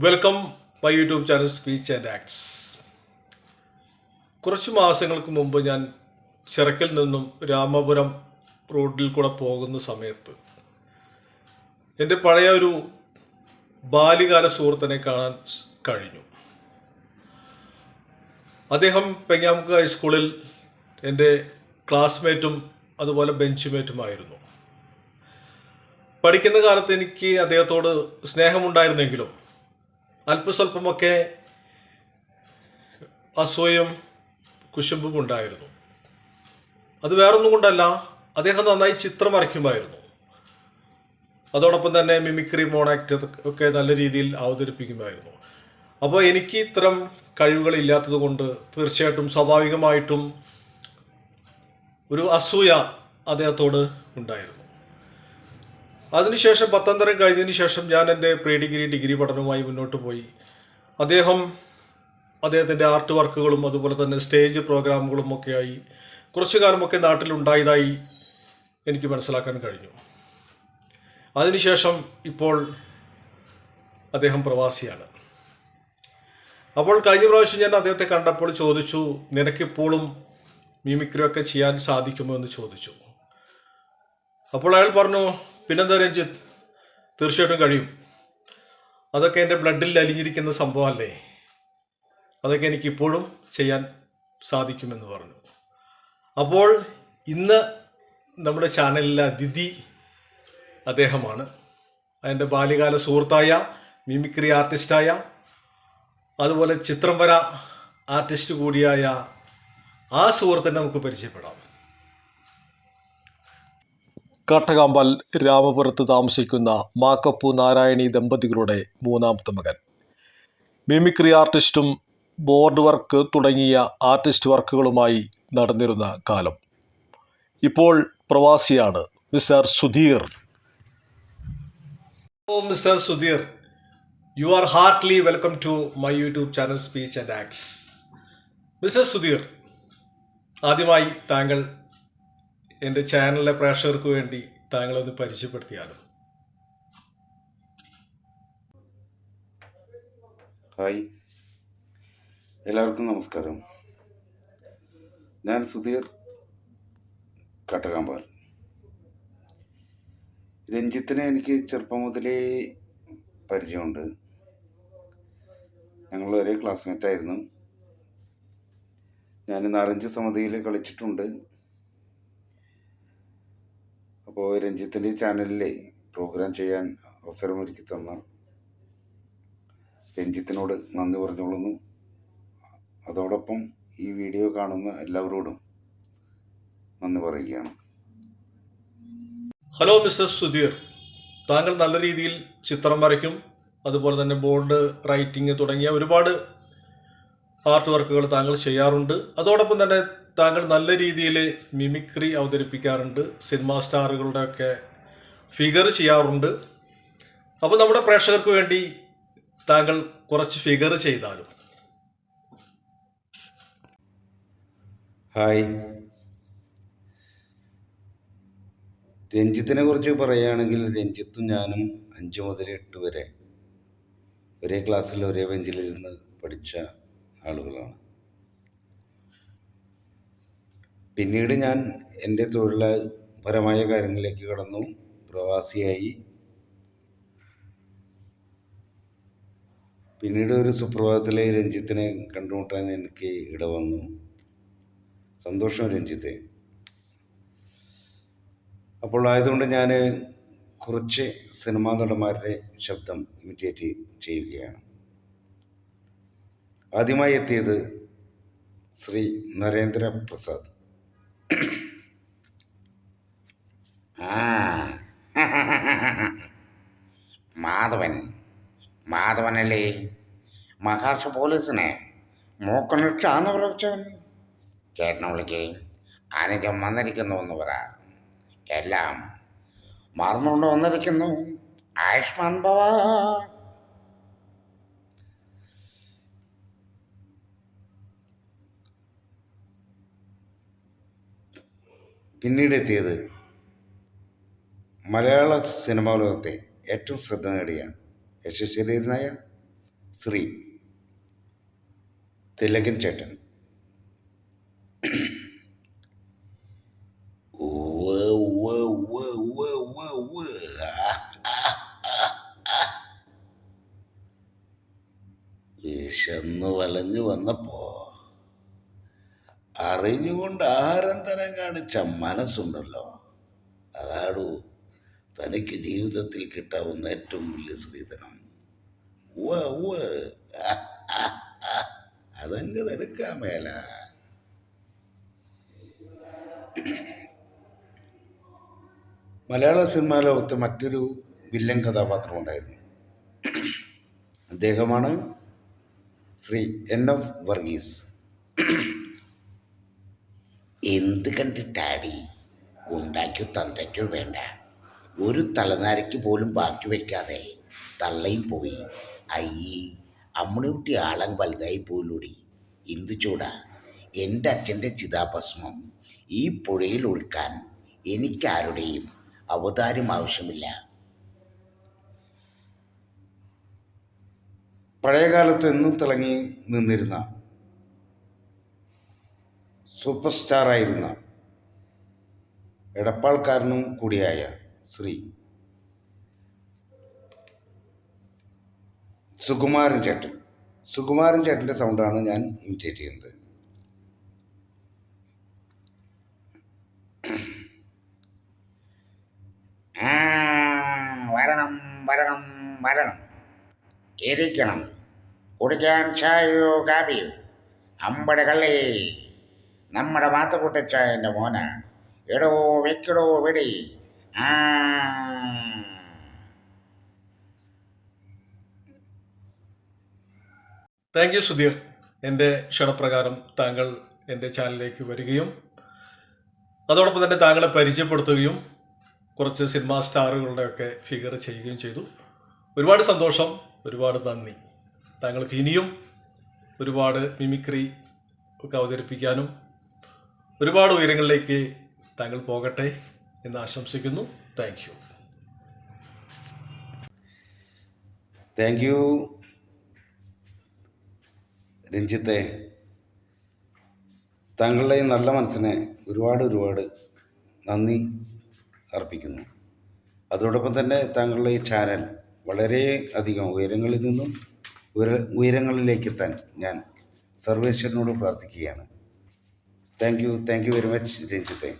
Welcome my YouTube channel speech and acts. കുറച്ച് മാസങ്ങൾക്ക് മുമ്പ് ഞാൻ ചിറക്കിൽ നിന്നും രാമപുരം റോഡിൽ കൂടെ പോകുന്ന സമയത്ത് എൻ്റെ പഴയ ഒരു ബാല്യകാല സുഹൃത്തിനെ കാണാൻ കഴിഞ്ഞു. അദ്ദേഹം പെങ്ങാമുക്ക് ഹൈസ്കൂളിൽ എൻ്റെ ക്ലാസ്മേറ്റും അതുപോലെ ബെഞ്ചുമേറ്റുമായിരുന്നു. പഠിക്കുന്ന കാലത്ത് എനിക്ക് അദ്ദേഹത്തോട് സ്നേഹമുണ്ടായിരുന്നെങ്കിലും അല്പസ്വല്പമൊക്കെ അസൂയയും കുശുമ്പും ഉണ്ടായിരുന്നു. അത് വേറൊന്നും കൊണ്ടല്ല, അദ്ദേഹം നന്നായി ചിത്രം വരയ്ക്കുമായിരുന്നു. അതോടൊപ്പം തന്നെ മിമിക്രി, മോണാക്ട് ഒക്കെ നല്ല രീതിയിൽ അവതരിപ്പിക്കുമായിരുന്നു. അപ്പോൾ എനിക്ക് ഇത്തരം കഴിവുകൾ ഇല്ലാത്തത് കൊണ്ട് തീർച്ചയായിട്ടും സ്വാഭാവികമായിട്ടും ഒരു അസൂയ അദ്ദേഹത്തോട് ഉണ്ടായിരുന്നു. അതിനുശേഷം 10ാം തരം കഴിഞ്ഞതിന് ശേഷം ഞാൻ എൻ്റെ പ്രീ ഡിഗ്രി പഠനവുമായി മുന്നോട്ട് പോയി. അദ്ദേഹത്തിൻ്റെ ആർട്ട് വർക്കുകളും അതുപോലെ തന്നെ സ്റ്റേജ് പ്രോഗ്രാമുകളും ഒക്കെയായി കുറച്ചു കാലമൊക്കെ നാട്ടിലുണ്ടായതായി എനിക്ക് മനസ്സിലാക്കാൻ കഴിഞ്ഞു. അതിനുശേഷം ഇപ്പോൾ അദ്ദേഹം പ്രവാസിയാണ്. അപ്പോൾ കഴിഞ്ഞ പ്രാവശ്യം ഞാൻ അദ്ദേഹത്തെ കണ്ടപ്പോൾ ചോദിച്ചു, നിനക്കിപ്പോഴും മിമിക്രിയൊക്കെ ചെയ്യാൻ സാധിക്കുമോ എന്ന് ചോദിച്ചു. അപ്പോൾ അയാൾ പറഞ്ഞു, പിന്നെന്താ രഞ്ജിത്ത്, തീർച്ചയായിട്ടും കഴിയും. അതൊക്കെ എൻ്റെ ബ്ലഡിൽ അലിഞ്ഞിരിക്കുന്ന സംഭവമല്ലേ, അതൊക്കെ എനിക്കിപ്പോഴും ചെയ്യാൻ സാധിക്കുമെന്ന് പറഞ്ഞു. അപ്പോൾ ഇന്ന് നമ്മുടെ ചാനലിലെ അതിഥി അദ്ദേഹമാണ്. എൻ്റെ ബാല്യകാല സുഹൃത്തായ മിമിക്രി ആർട്ടിസ്റ്റായ അതുപോലെ ചിത്രം വര ആർട്ടിസ്റ്റ് കൂടിയായ ആ സുഹൃത്തിനെ നമുക്ക് പരിചയപ്പെടാം. കാട്ടകാമ്പാൽ രാമപുരത്ത് താമസിക്കുന്ന മാക്കപ്പു നാരായണി ദമ്പതികളുടെ മൂന്നാമത്തെ മകൻ. മിമിക്രി ആർട്ടിസ്റ്റും ബോർഡ് വർക്ക് തുടങ്ങിയ ആർട്ടിസ്റ്റ് വർക്കുകളുമായി നടന്നിരുന്ന കാലം. ഇപ്പോൾ പ്രവാസിയാണ് mister Sudheer. Mister Sudheer, you are heartly welcome to my YouTube channel speech and acts. Mister Sudheer, ആദ്യമായി താങ്കൾ എൻ്റെ ചാനലിലെ പ്രേക്ഷകർക്ക് വേണ്ടി താങ്കളൊന്ന് പരിചയപ്പെടുത്തിയാലും. ഹായ്, എല്ലാവർക്കും നമസ്കാരം. ഞാൻ സുധീർ, കാട്ടകാമ്പാൽ. രഞ്ജിത്തിനെ എനിക്ക് ചെറുപ്പം മുതലേ പരിചയമുണ്ട്. ഞങ്ങൾ ഒരേ ക്ലാസ്മേറ്റ് ആയിരുന്നു. ഞാൻ നാലഞ്ച് സമിതിയിൽ കളിച്ചിട്ടുണ്ട്. അപ്പോൾ രഞ്ജിത്തിൻ്റെ ചാനലിലെ പ്രോഗ്രാം ചെയ്യാൻ അവസരമൊരുക്കി തന്ന രഞ്ജിത്തിനോട് നന്ദി പറഞ്ഞുകൊള്ളുന്നു. അതോടൊപ്പം ഈ വീഡിയോ കാണുന്ന എല്ലാവരോടും നന്ദി പറയുകയാണ്. ഹലോ മിസ്റ്റർ സുധീർ, താങ്കൾ നല്ല രീതിയിൽ ചിത്രം വരയ്ക്കും, അതുപോലെ തന്നെ ബോർഡ് റൈറ്റിംഗ് തുടങ്ങിയ ഒരുപാട് ആർട്ട് വർക്കുകൾ താങ്കൾ ചെയ്യാറുണ്ട്. അതോടൊപ്പം തന്നെ താങ്കൾ നല്ല രീതിയിൽ മിമിക്രി അവതരിപ്പിക്കാറുണ്ട്, സിനിമാ സ്റ്റാറുകളുടെയൊക്കെ ഫിഗർ ചെയ്യാറുണ്ട്. അപ്പോൾ നമ്മുടെ പ്രേക്ഷകർക്ക് വേണ്ടി താങ്കൾ കുറച്ച് ഫിഗർ ചെയ്താലും. ഹായ്, രഞ്ജിത്തിനെ കുറിച്ച് പറയുകയാണെങ്കിൽ രഞ്ജിത്തും ഞാനും 5 മുതൽ 8 വരെ ഒരേ ക്ലാസ്സിൽ ഒരേ ബെഞ്ചിലിരുന്ന് പഠിച്ച ആളുകളാണ്. പിന്നീട് ഞാൻ എൻ്റെ തൊഴിൽപരമായ കാര്യങ്ങളിലേക്ക് കടന്നു, പ്രവാസിയായി. പിന്നീട് ഒരു സുപ്രഭാതത്തിലെ രഞ്ജിത്തിനെ കണ്ടുമുട്ടാൻ എനിക്ക് ഇടവന്നു. സന്തോഷം രഞ്ജിത്തെ. അപ്പോൾ ആയതുകൊണ്ട് ഞാൻ കുറച്ച് സിനിമാ നടന്മാരുടെ ശബ്ദം ഇമിറ്റേറ്റ് ചെയ്യുകയാണ്. ആദ്യമായി എത്തിയത് ശ്രീ നരേന്ദ്ര പ്രസാദ്. മാധവനല്ലേ മഹാരാഷ്ട്ര പോലീസിനെ മൂക്കനിട്ടാന്ന് പ്രവച്ചവൻ. ചേട്ടനെ വിളിക്ക്, അനുജം വന്നിരിക്കുന്നുവെന്ന് പറ. എല്ലാം മറന്നുകൊണ്ട് വന്നിരിക്കുന്നു. ആയുഷ്മാൻ ഭവ. പിന്നീട് എത്തിയത് മലയാള സിനിമാ ലോകത്തെ ഏറ്റവും ശ്രദ്ധ നേടിയ യശസ്വരീരനായ ശ്രീ തിലകൻ ചേട്ടൻ. ഉവ്വ് ഉവ്വ് ഉവ്വ് ഉവ്വ് ഉവ്വ് ഉവ്വ്. വിശന്നു വലഞ്ഞു വന്നപ്പോ അറിഞ്ഞുകൊണ്ട് ആഹാരം തരാൻ കാണിച്ച മനസ്സുണ്ടല്ലോ, അതാടു തനിക്ക് ജീവിതത്തിൽ കിട്ടാവുന്ന ഏറ്റവും വലിയ സ്ത്രീധനം. ഉവ്വ് ഉവ്വ്. അതങ്ങ് തടുക്കാൻ മേല. മലയാള സിനിമാ ലോകത്ത് മറ്റൊരു വില്ലൻ കഥാപാത്രം ഉണ്ടായിരുന്നു. അദ്ദേഹമാണ് ശ്രീ NF വർഗീസ്. എന്ത് കണ്ടിട്ടാടി ഉണ്ടാക്കിയോ തന്തയ്ക്കോ വേണ്ട, ഒരു തലനാരിക്ക് പോലും ബാക്കി വയ്ക്കാതെ തള്ളയും പോയി. അയ്യേ, അമ്മണിക്കുട്ടി ആളൻ വലുതായി പോലൂടി. എന്തു ചൂടാ, എൻ്റെ അച്ഛൻ്റെ ചിതാഭസ്മം ഈ പുഴയിൽ ഒഴുക്കാൻ എനിക്കാരുടെയും അവതാരം ആവശ്യമില്ല. പഴയകാലത്ത് എന്നും തിളങ്ങി നിന്നിരുന്ന സൂപ്പർ സ്റ്റാറായിരുന്ന എടപ്പാൾക്കാരനും കൂടിയായ ശ്രീ സുകുമാരൻ ചേട്ടൻ. സുകുമാരൻ ചേട്ടൻ്റെ സൗണ്ടാണ് ഞാൻ ഇമിറ്റേറ്റ് ചെയ്യുന്നത്. വരണം വരണം വരണം, ഇരിക്കണം, കുടിക്കാൻ ചായയോ കാപ്പിയോ. അമ്പടെ കള്ളേ, നമ്മുടെ മാത്തുക്കുട്ടിച്ചായൻ്റെ മോന. എടോ വെക്കടോ വെടി. Thank you Sudheer. എൻ്റെ ക്ഷണപ്രകാരം താങ്കൾ എൻ്റെ ചാനലിലേക്ക് വരികയും അതോടൊപ്പം തന്നെ താങ്കളെ പരിചയപ്പെടുത്തുകയും കുറച്ച് സിനിമാ സ്റ്റാറുകളുടെയൊക്കെ ഫിഗർ ചെയ്യുകയും ചെയ്തു. ഒരുപാട് സന്തോഷം, ഒരുപാട് നന്ദി. താങ്കൾക്ക് ഇനിയും ഒരുപാട് മിമിക്രി ഒക്കെ അവതരിപ്പിക്കാനും ഒരുപാട് ഉയരങ്ങളിലേക്ക് താങ്കൾ പോകട്ടെ എന്ന് ആശംസിക്കുന്നു. Thank you. താങ്ക് യു രഞ്ജിത്തെ. താങ്കളുടെ ഈ നല്ല മനസ്സിനെ ഒരുപാട് നന്ദി അർപ്പിക്കുന്നു. അതോടൊപ്പം തന്നെ താങ്കളുടെ ഈ ചാനൽ വളരെ അധികം ഉയരങ്ങളിൽ നിന്നും ഉയരങ്ങളിലേക്കെത്താൻ ഞാൻ സർവേശ്വരനോട് പ്രാർത്ഥിക്കുകയാണ്. Thank you very much രഞ്ജിത്തെ.